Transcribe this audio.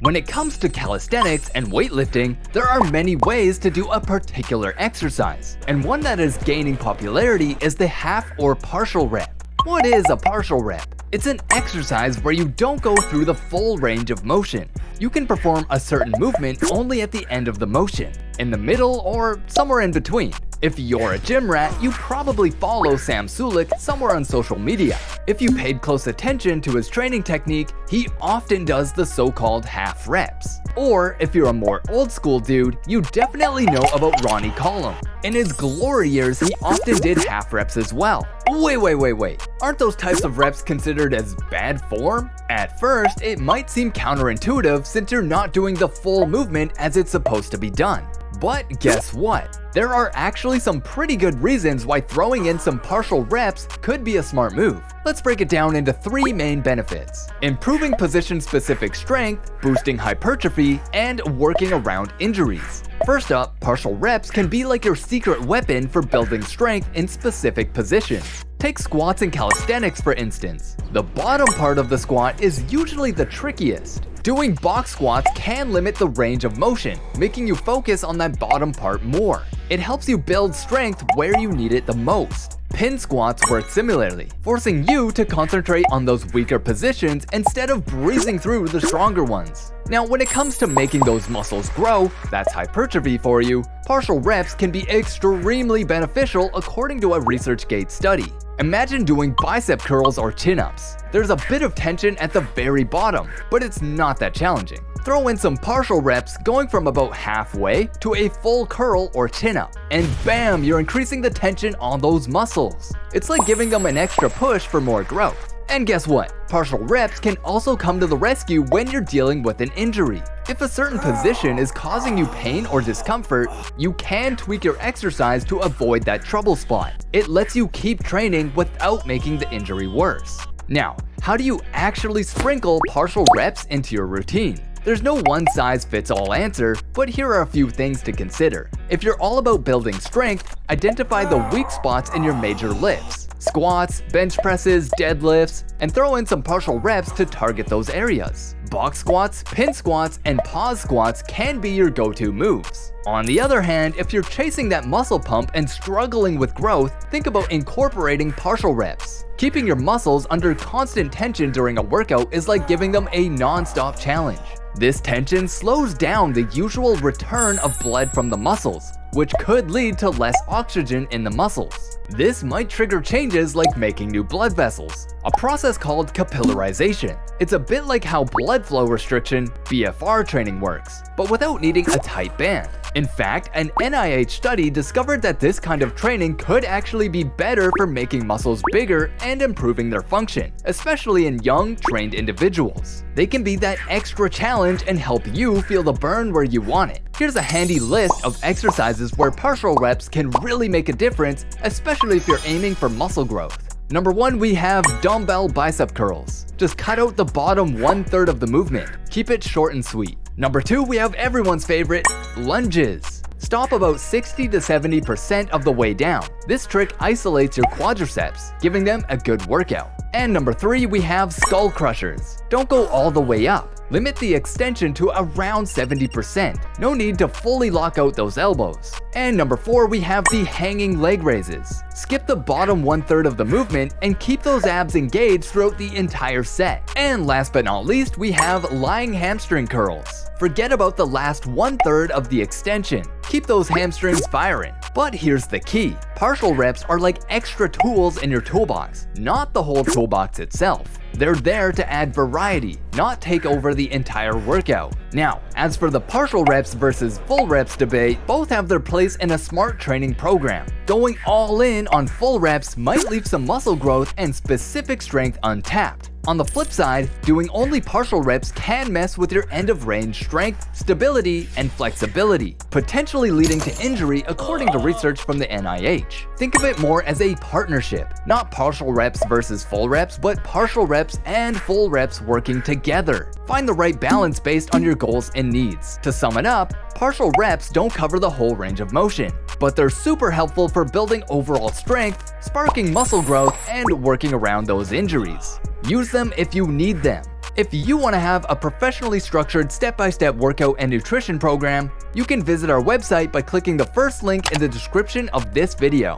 When it comes to calisthenics and weightlifting, there are many ways to do a particular exercise, and one that is gaining popularity is the half or partial rep. What is a partial rep? It's an exercise where you don't go through the full range of motion. You can perform a certain movement only at the end of the motion, in the middle, or somewhere in between. If you're a gym rat, you probably follow Sam Sulek somewhere on social media. If you paid close attention to his training technique, he often does the so-called half reps. Or if you're a more old school dude, you definitely know about Ronnie Collum. In his glory years, he often did half reps as well. Wait. Aren't those types of reps considered as bad form? At first, it might seem counterintuitive since you're not doing the full movement as it's supposed to be done. But guess what? There are actually some pretty good reasons why throwing in some partial reps could be a smart move. Let's break it down into 3 main benefits: improving position-specific strength, boosting hypertrophy, and working around injuries. First up, partial reps can be like your secret weapon for building strength in specific positions. Take squats and calisthenics for instance. The bottom part of the squat is usually the trickiest. Doing box squats can limit the range of motion, making you focus on that bottom part more. It helps you build strength where you need it the most. Pin squats work similarly, forcing you to concentrate on those weaker positions instead of breezing through the stronger ones. Now, when it comes to making those muscles grow, that's hypertrophy for you, partial reps can be extremely beneficial according to a ResearchGate study. Imagine doing bicep curls or chin-ups. There's a bit of tension at the very bottom, but it's not that challenging. Throw in some partial reps going from about halfway to a full curl or chin-up, and bam, you're increasing the tension on those muscles. It's like giving them an extra push for more growth. And guess what? Partial reps can also come to the rescue when you're dealing with an injury. If a certain position is causing you pain or discomfort, you can tweak your exercise to avoid that trouble spot. It lets you keep training without making the injury worse. Now, how do you actually sprinkle partial reps into your routine? There's no one-size-fits-all answer, but here are a few things to consider. If you're all about building strength, identify the weak spots in your major lifts. Squats, bench presses, deadlifts, and throw in some partial reps to target those areas. Box squats, pin squats, and pause squats can be your go-to moves. On the other hand, if you're chasing that muscle pump and struggling with growth, think about incorporating partial reps. Keeping your muscles under constant tension during a workout is like giving them a non-stop challenge. This tension slows down the usual return of blood from the muscles, which could lead to less oxygen in the muscles. This might trigger changes like making new blood vessels, a process called capillarization. It's a bit like how blood flow restriction, BFR training works, but without needing a tight band. In fact, an NIH study discovered that this kind of training could actually be better for making muscles bigger and improving their function, especially in young, trained individuals. They can be that extra challenge and help you feel the burn where you want it. Here's a handy list of exercises where partial reps can really make a difference, especially if you're aiming for muscle growth. Number 1, we have dumbbell bicep curls. Just cut out the bottom 1/3 of the movement. Keep it short and sweet. Number 2, we have everyone's favorite, lunges. Stop about 60 to 70% of the way down. This trick isolates your quadriceps, giving them a good workout. And number 3, we have skull crushers. Don't go all the way up. Limit the extension to around 70%. No need to fully lock out those elbows. And number 4, we have the hanging leg raises. Skip the bottom 1/3 of the movement and keep those abs engaged throughout the entire set. And last but not least, we have lying hamstring curls. Forget about the last 1/3 of the extension. Keep those hamstrings firing. But here's the key. Partial reps are like extra tools in your toolbox, not the whole toolbox itself. They're there to add variety, not take over the entire workout. Now, as for the partial reps versus full reps debate, both have their place in a smart training program. Going all in on full reps might leave some muscle growth and specific strength untapped. On the flip side, doing only partial reps can mess with your end-of-range strength, stability, and flexibility, potentially leading to injury according to research from the NIH. Think of it more as a partnership, not partial reps versus full reps, but partial reps and full reps working together. Find the right balance based on your goals and needs. To sum it up, partial reps don't cover the whole range of motion, but they're super helpful for building overall strength, sparking muscle growth, and working around those injuries. Use them if you need them. If you want to have a professionally structured step-by-step workout and nutrition program, you can visit our website by clicking the first link in the description of this video.